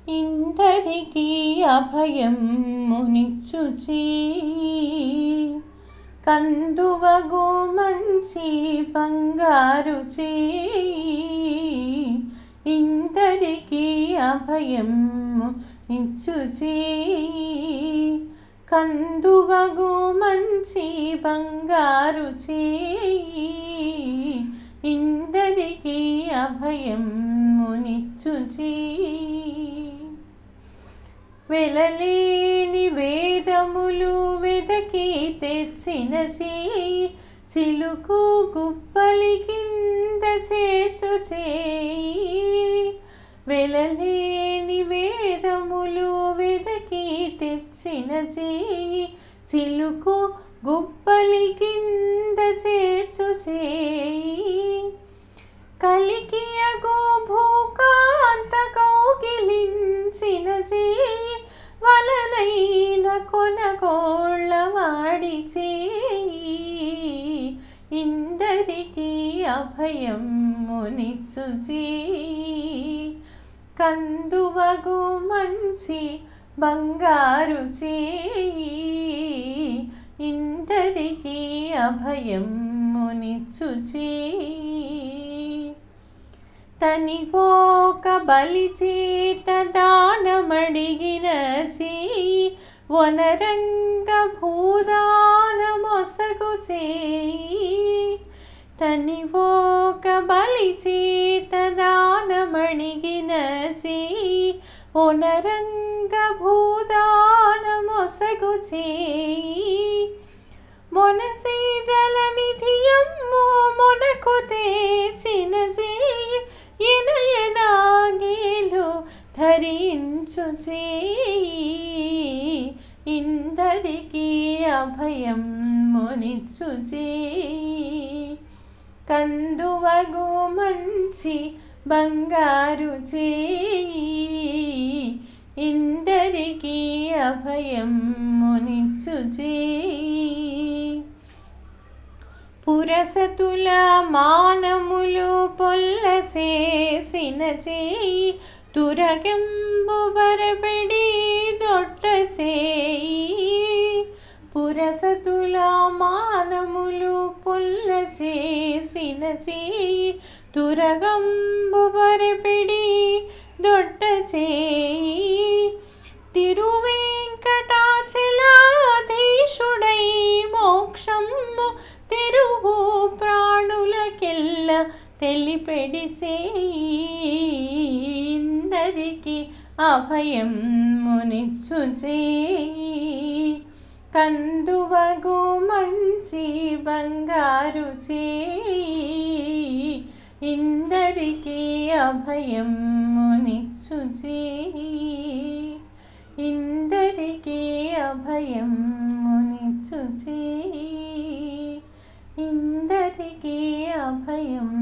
ఇందరికీ అభయమునిచ్చుచి కందువగు మంచి బంగారు ఇందరికీ అభయమునిచ్చుచి కందువగు మంచి బంగారు ఇందరికీ అభయమునిచ్చుచి వెలలేని వేదములు వెదకి తెచ్చిన చిలుకు గుప్పలి కింద చేర్చుచే వెలలేని వేదములు వెదకి తెచ్చిన చిలుకు గుప్పలి కింద చేర్చుచే కలికియగు భూకాంత కౌగిలించిన వలనైన కొనగోళ్ళ వాడిచే ఇందరికీ అభయమునిచ్చుచి కందువగు మంచి బంగారు ఇందరికీ అభయమునిచ్చుచి తనివోక బలి చేత దానమడిగిన వనరంగ భూదానమొసగు తనివోక బలి చేత దానమడిగిన వనరంగ భూదానమొసగు మొనసి జలనిధియమ్ము మొనకు తెచిన ఎనయనాగేలు ధరించుచే ఇందరికీ అభయమునిచ్చుచి కందువగు మంచి బంగారు ఇందరికీ అభయమునిచ్చుచి పురసతుల మానములు పొల్లసేసిన తురగంబు బరపెడి దొట్ట పురసతుల మానములు పొల్లచేసిన తురగంబు బరపెడి దొట్ట తిరువేంకటాచలాధీశుడై మోక్షము తెరువు ప్రాణులకెల్ల తెలిపెడిచే ఇందరికీ అభయమునిచ్చుచే కందువగు మంచి బంగారు ఇందరికీ అభయమునిచ్చుచి ఇందరికీ అభయమునిచ్చుచి ఇందరికీ అభయమునిచ్చుచి